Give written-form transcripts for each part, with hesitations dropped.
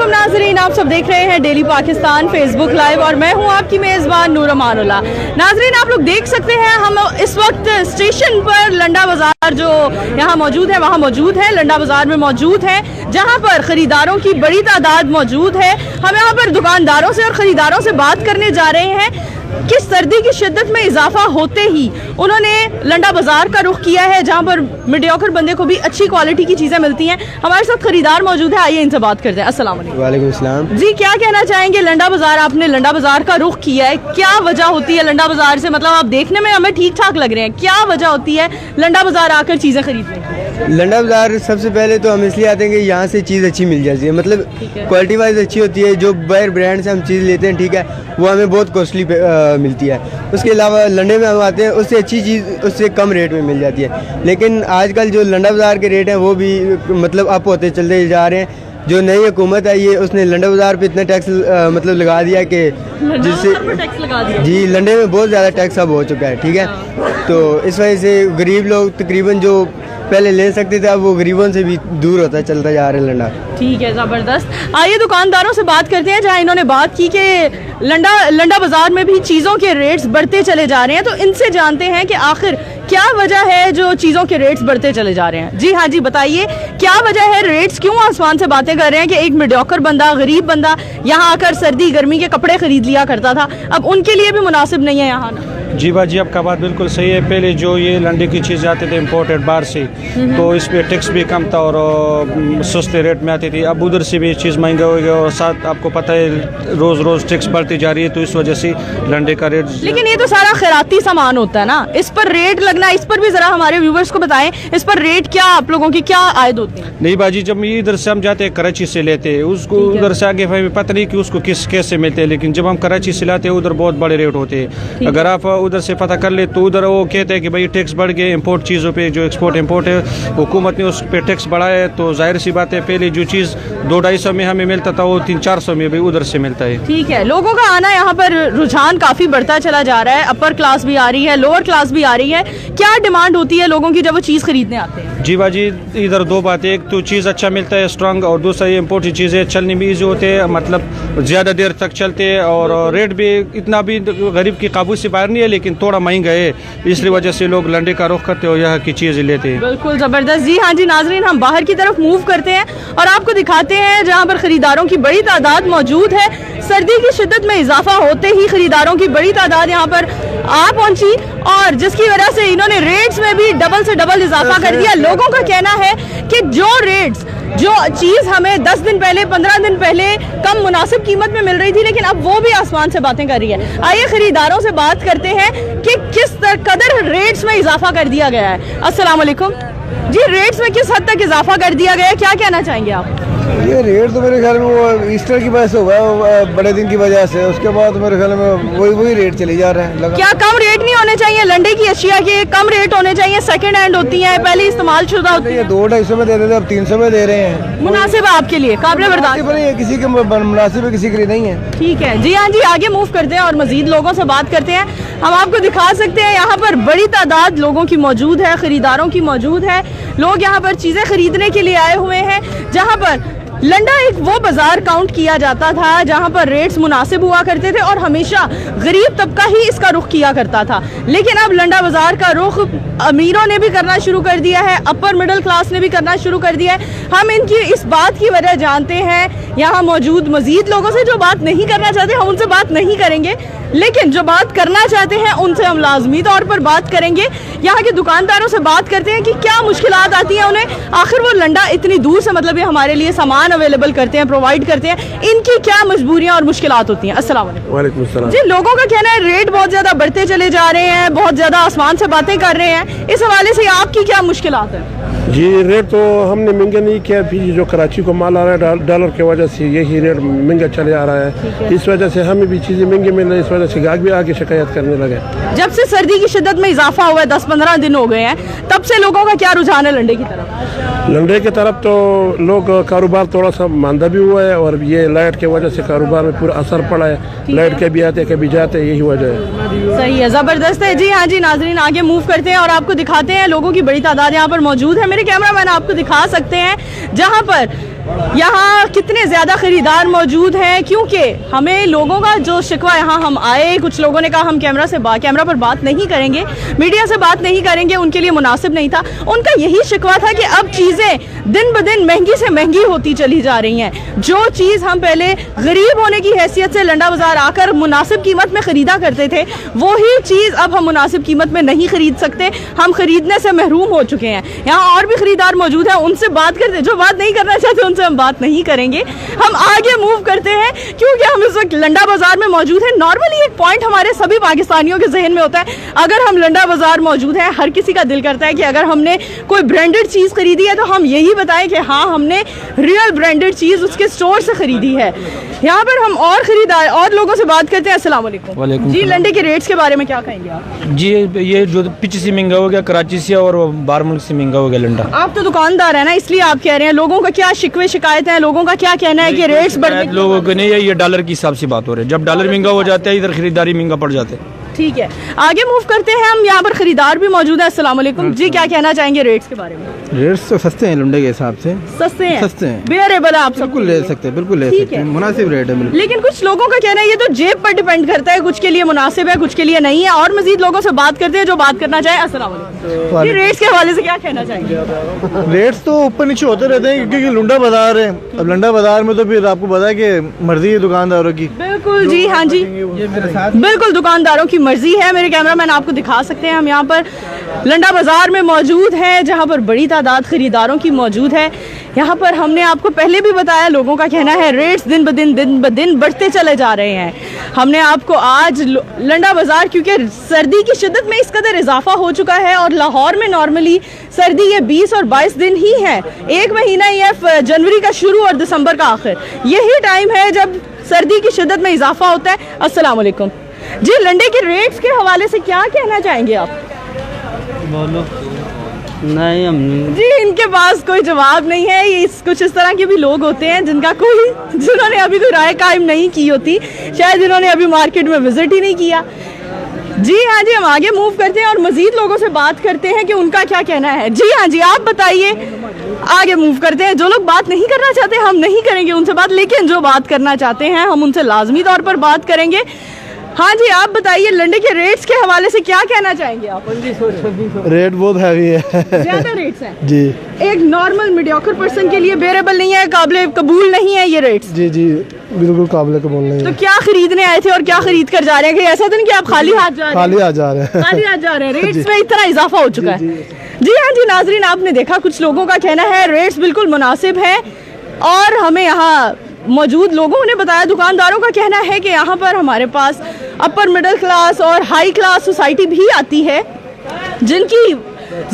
वालेकुम नाजरीन, आप सब देख रहे हैं डेली पाकिस्तान फेसबुक लाइव और मैं हूं आपकी मेज़बान नूर अमानुल्लाह। नाजरीन, आप लोग देख सकते हैं हम इस वक्त स्टेशन पर लंडा बाज़ार जो यहाँ मौजूद है वहाँ मौजूद है, लंडा बाज़ार में मौजूद है, जहाँ पर ख़रीदारों की बड़ी तादाद मौजूद है। हम यहाँ पर दुकानदारों से और ख़रीदारों से बात करने जा रहे हैं कि सर्दी की शिद्दत में इजाफा होते ही उन्होंने लंडा बाजार का रुख किया है, जहां पर मीडियोकर बंदे को भी अच्छी क्वालिटी की चीजें मिलती हैं। हमारे साथ खरीदार मौजूद है, आइए इनसे बात करते हैं। अस्सलाम वालेकुम। वालेकुम सलाम जी, क्या कहना चाहेंगे? लंडा बाजार, आपने लंडा बाजार का रुख किया है, क्या वजह होती है लंडा बाजार से? मतलब आप देखने में हमें ठीक ठाक लग रहे हैं, क्या वजह होती है लंडा बाजार आकर चीजें खरीदने की? लंडा बाजार सबसे पहले तो हम इसलिए आते हैं कि यहाँ से चीज़ अच्छी मिल जाती है, मतलब क्वालिटी वाइज अच्छी होती है। जो बाहर ब्रांड से हम चीज़ लेते हैं, ठीक है, वो हमें बहुत कॉस्टली मिलती है। उसके अलावा लंडे में हम आते हैं, उससे अच्छी चीज़ उससे कम रेट में मिल जाती है। लेकिन आजकल जो लंडा बाजार के रेट हैं वो भी मतलब अप होते चलते जा रहे हैं। जो नई हुकूमत आई है उसने लंडा बाजार पे इतना टैक्स मतलब लगा दिया कि जिससे जी लंडे में बहुत ज़्यादा टैक्स अब हो चुका है, ठीक है। तो इस वजह से गरीब लोग तकरीबन जो पहले ले सकते थे अब वो गरीबों से भी दूर होता चलता जा रहा है लंडा। ठीक है, ज़बरदस्त। आइए दुकानदारों से बात करते हैं, जहाँ इन्होंने बात की कि लंडा बाजार में भी चीज़ों के रेट्स बढ़ते चले जा रहे हैं, तो इनसे जानते हैं कि आखिर क्या वजह है जो चीज़ों के रेट्स बढ़ते चले जा रहे हैं। जी हाँ जी, बताइए क्या वजह है, रेट्स क्यों आसमान से बातें कर रहे हैं कि एक मीडियोकर बंदा, गरीब बंदा यहाँ आकर सर्दी गर्मी के कपड़े खरीद लिया करता था, अब उनके लिए भी मुनासिब नहीं है यहाँ ना? जी बाजी, आपका बात बिल्कुल सही है। पहले जो ये लंडे की चीज़ आते थे इम्पोर्टेड बाहर से, तो इस पर टैक्स भी कम था और सस्ते रेट में आती थी। अब उधर से भी चीज़ महंगा हो गया और साथ आपको पता है रोज़ रोज़ टैक्स बढ़ती जा रही है, तो इस वजह से लंडे का रेट। लेकिन ये तो सारा खैराती सामान होता है ना, इस पर रेट लगना, इस पर भी ज़रा हमारे व्यूवर्स को बताएं, इस पर रेट क्या आप लोगों की क्या आयद होती है? नहीं बाजी, जब इधर से हम जाते हैं कराची से लेते हैं उसको, उधर से आगे हमें पता नहीं कि उसको किस कैसे मिलते हैं, लेकिन जब हम कराची से लाते हैं उधर बहुत बड़े रेट होते हैं। अगर आप उधर से पता कर ले तो उधर वो कहते हैं कि भाई टैक्स बढ़ गए इम्पोर्ट चीज़ों पे, जो एक्सपोर्ट इम्पोर्ट है हुकूमत ने उस पर टैक्स बढ़ाया है, तो जाहिर सी बात है पहले जो चीज़ 200-250 में हमें मिलता था वो 300-400 में भी उधर से मिलता है। ठीक है, लोगों का आना यहाँ पर रुझान काफ़ी बढ़ता चला जा रहा है, अपर क्लास भी आ रही है, लोअर क्लास भी आ रही है। क्या डिमांड होती है लोगों की जब वो चीज़ खरीदने आते हैं? जी बाजी, इधर दो बातें, एक तो चीज़ अच्छा मिलता है स्ट्रांग, और दूसरा ये इम्पोर्टेड चीज़ें चलने भी ईजी होते हैं, मतलब ज़्यादा देर तक चलते हैं, और रेट भी इतना भी गरीब की काबू से बाहर नहीं है, लेकिन थोड़ा महंगा है, इसलिए वजह से लोग लंडे का रुख करते हैं और यहाँ की चीज़ें लेते हैं। बिल्कुल ज़बरदस्त। जी हाँ जी नाजरीन, हम बाहर की तरफ मूव करते हैं और आपको दिखाते हैं जहाँ पर खरीदारों की बड़ी तादाद मौजूद है। सर्दी की शिद्दत में इजाफा होते ही खरीदारों की बड़ी तादाद यहाँ पर आ पहुंची और जिसकी वजह से इन्होंने रेट्स में भी डबल से डबल इजाफा कर दिया। लोगों का कहना है कि जो चीज़ हमें 10 दिन पहले 15 दिन पहले कम मुनासिब कीमत में मिल रही थी, लेकिन अब वो भी आसमान से बातें कर रही है। आइए खरीदारों से बात करते हैं कि किस कदर रेट्स में इजाफा कर दिया गया है। अस्सलाम वालेकुम जी, रेट्स में किस हद तक इजाफा कर दिया गया है, क्या कहना चाहेंगे आप? ये रेट तो मेरे ख्याल में वो ईस्टर की वजह से हुआ है, बड़े दिन की वजह से, उसके बाद तो मेरे ख्याल में वही रेट चले जा रहे हैं। क्या कम रेट नहीं होने चाहिए? लंडे की अशिया के कम रेट होने चाहिए, सेकंड हैंड होती हैं, पहले इस्तेमाल शुदा होती है। 200-250 में दे रहे थे, अब 300 में दे रहे हैं। मुनासिब है आपके लिए, काबिल बर्दाश्त है, किसी के मुनासिब है, किसी के लिए नहीं है। ठीक है जी हाँ जी, आगे मूव करते हैं और मजीद लोगों से बात करते हैं। हम आपको दिखा सकते हैं यहाँ पर बड़ी तादाद लोगों की मौजूद है, खरीदारों की मौजूद है। लोग यहाँ पर चीज़ें खरीदने के लिए आए हुए हैं, जहाँ पर लंडा एक वो बाजार काउंट किया जाता था जहां पर रेट्स मुनासिब हुआ करते थे और हमेशा गरीब तबका ही इसका रुख किया करता था। लेकिन अब लंडा बाजार का रुख अमीरों ने भी करना शुरू कर दिया है, अपर मिडिल क्लास ने भी करना शुरू कर दिया है। हम इनकी इस बात की वजह जानते हैं यहाँ मौजूद मजीद लोगों से। जो बात नहीं करना चाहते हम उनसे बात नहीं करेंगे, लेकिन जो बात करना चाहते हैं उनसे हम लाजमी तौर पर बात करेंगे। यहाँ के दुकानदारों से बात करते हैं कि क्या मुश्किलात आती हैं उन्हें, आखिर वो लंडा इतनी दूर से मतलब ये हमारे लिए सामान अवेलेबल करते हैं, प्रोवाइड करते हैं, इनकी क्या मजबूरियाँ और मुश्किलात होती हैं। अस्सलाम वालेकुम जी, लोगों का कहना है रेट बहुत ज़्यादा बढ़ते चले जा रहे हैं, बहुत ज़्यादा आसमान से बातें कर रहे हैं, इस हवाले से आपकी क्या मुश्किलात है? जी, रेट तो हमने महंगा नहीं किया, फिर जो कराची को माल आ रहा है डॉलर की वजह से यही रेट महंगा चले आ रहा है, इस वजह से हमें भी चीज़ें महंगी मिल रही है, इस वजह से ग्राहक भी आगे शिकायत करने लगे। जब से सर्दी की शिद्दत में इजाफा हुआ है, 10-15 दिन हो गए हैं, तब से लोगों का क्या रुझान है लंडे की तरफ? लंडे की तरफ तो लोग कारोबार थोड़ा सा मांदा भी हुआ है और ये लाइट की वजह से कारोबार में पूरा असर पड़ा है, लाइट कभी आते कभी जाते, यही वजह है। सही है, ज़बरदस्त है। जी हाँ जी नाजरीन, आगे मूव करते हैं और आपको दिखाते हैं लोगों की बड़ी तादाद यहाँ पर मौजूद है। मेरे कैमरा मैन आपको दिखा सकते हैं जहाँ पर यहाँ कितने ज़्यादा ख़रीदार मौजूद हैं, क्योंकि हमें लोगों का जो शिकवा, यहाँ हम आए, कुछ लोगों ने कहा हम कैमरा पर बात नहीं करेंगे, मीडिया से बात नहीं करेंगे, उनके लिए मुनासिब नहीं था। उनका यही शिकवा था कि अब चीज़ें दिन ब दिन महंगी से महंगी होती चली जा रही हैं। जो चीज़ हम पहले गरीब होने की हैसियत से लंडा बाज़ार आकर मुनासिब कीमत में ख़रीदा करते थे, वही चीज़ अब हम मुनासिब कीमत में नहीं ख़रीद सकते, हम ख़रीदने से महरूम हो चुके हैं। यहाँ और भी ख़रीदार मौजूद हैं, उनसे बात करते, जो बात नहीं करना चाहते उनसे हम बात नहीं करेंगे। हम आगे मूव करते हैं क्योंकि हम इस वक्त लंडा बाज़ार में मौजूद हैं। नॉर्मली एक पॉइंट हमारे सभी पाकिस्तानियों के जहन में होता है, अगर हम लंडा बाज़ार मौजूद हैं, हर किसी का दिल करता है कि अगर हमने कोई ब्रांडेड चीज़ खरीदी है तो हम यही बताएं कि हाँ हमने रियल ब्रांडेड चीज़ उसके स्टोर से खरीदी है। यहाँ पर हम और खरीदार और लोगों से बात करते हैं। अस्सलाम वालेकुम जी, लंडे के रेट्स के बारे में क्या कहेंगे आप? जी ये जो पीछे से महंगा हो गया, कराची से और बाहर मुल्क से महंगा हो गया लंडा। आप तो दुकानदार है ना, इसलिए आप कह रहे हैं। लोगों का क्या शिकवे शिकायत है, लोगों का क्या कहना है कि रेट्स बढ़, लोगों को नहीं है, ये डॉलर के हिसाब से बात हो रही है। जब डॉलर महंगा हो जाता है इधर खरीदारी महंगा पड़ जाते हैं। ठीक है, आगे मूव करते हैं। हम यहाँ पर खरीदार भी मौजूद है। अस्सलाम वालेकुम जी, क्या कहना चाहेंगे रेट्स के बारे में? रेट्स तो सस्ते हैं लंडे के हिसाब से, सस्ते हैं, सस्ते हैं, बेरेबल है, आप सब बिल्कुल ले सकते हैं, बिल्कुल ले सकते हैं, मुनासिब रेट है। लेकिन कुछ लोगों का कहना है ये तो जेब पर डिपेंड करता है, कुछ के लिए मुनासिब है, कुछ के लिए नहीं है। और मजीद लोगों से बात करते हैं जो बात करना चाहे। अस्सलाम वालेकुम जी, रेट्स के हवाले से क्या कहना चाहेंगे? रेट्स तो ऊपर नीचे होते रहते हैं क्योंकि लंडा बाजार है। अब लंडा बाजार में तो फिर आपको पता है कि मर्जी है दुकानदारों की। बिल्कुल जी, हाँ जी, बिल्कुल दुकानदारों की मर्जी है। मेरे कैमरामैन आपको दिखा सकते हैं, हम यहाँ पर लंडा बाजार में मौजूद हैं जहाँ पर बड़ी तादाद खरीदारों की मौजूद है। यहाँ पर हमने आपको पहले भी बताया, लोगों का कहना है रेट्स दिन ब दिन बढ़ते चले जा रहे हैं। हमने आपको आज लंडा बाजार, क्योंकि सर्दी की शिद्दत में इस कदर इजाफा हो चुका है और लाहौर में नॉर्मली सर्दी ये 20 और 22 दिन ही है। एक महीना ही है, जनवरी का शुरू और दिसंबर का आखिर, यही टाइम है जब सर्दी की शिद्दत में इजाफा होता है। अस्सलाम वालेकुम जी, लंडे के रेट्स के हवाले से क्या कहना चाहेंगे आप? बोलो। नहीं हम जी, इनके पास कोई जवाब नहीं है। ये कुछ इस तरह के भी लोग होते हैं जिन्होंने अभी कोई राय कायम नहीं की होती, शायद जिन्होंने अभी मार्केट में विजिट ही नहीं किया। जी हाँ जी, हम आगे मूव करते हैं और मजीद लोगों से बात करते हैं कि उनका क्या कहना है। जी हाँ जी, आप बताइए। आगे मूव करते हैं। जो लोग बात नहीं करना चाहते हम नहीं करेंगे उनसे बात, लेकिन जो बात करना चाहते हैं हम उनसे लाजमी तौर पर बात करेंगे। हाँ जी, आप बताइए लंडे के रेट्स के हवाले से क्या कहना चाहेंगे आप? रेट बहुत हैवी है, ज्यादा रेट्स हैं जी। एक नॉर्मल मीडियोकर पर्सन के लिए बेरेबल नहीं है, काबिल कबूल नहीं है ये रेट्स। जी जी, बिल्कुल काबिल कबूल नहीं तो क्या खरीदने आए थे और क्या खरीद कर जा रहे हैं? ऐसा तो नहीं कि आप खाली हाथ जा रहे हैं? खाली हाथ जा रहे हैं, खाली हाथ जा रहे हैं। रेट्स में इतना इजाफा हो चुका है। जी हाँ जी नाजरीन, आपने देखा कुछ लोगों का कहना है रेट्स बिल्कुल मुनासिब है और हमें यहाँ मौजूद लोगों ने बताया, दुकानदारों का कहना है कि यहाँ पर हमारे पास अपर मिडिल क्लास और हाई क्लास सोसाइटी भी आती है जिनकी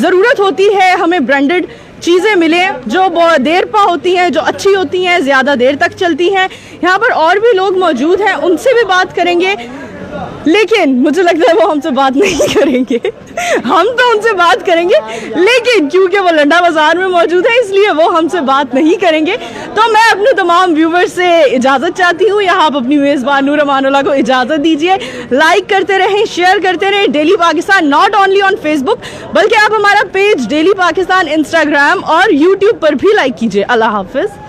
ज़रूरत होती है हमें ब्रांडेड चीज़ें मिले जो बहुत देर पा होती हैं, जो अच्छी होती हैं, ज़्यादा देर तक चलती हैं। यहाँ पर और भी लोग मौजूद हैं, उनसे भी बात करेंगे, लेकिन मुझे लगता है वो हमसे बात नहीं करेंगे। हम तो उनसे बात करेंगे, लेकिन क्योंकि वो लंडा बाजार में मौजूद है इसलिए वो हमसे बात नहीं करेंगे। तो मैं अपने तमाम व्यूवर्स से इजाज़त चाहती हूँ। यहाँ आप अपनी मेज़बान नूर अमानुल्लाह को इजाज़त दीजिए। लाइक करते रहें, शेयर करते रहें daily Pakistan, not only on Facebook बल्कि आप हमारा पेज डेली पाकिस्तान इंस्टाग्राम और यूट्यूब पर भी लाइक कीजिए। अल्लाह हाफिज़।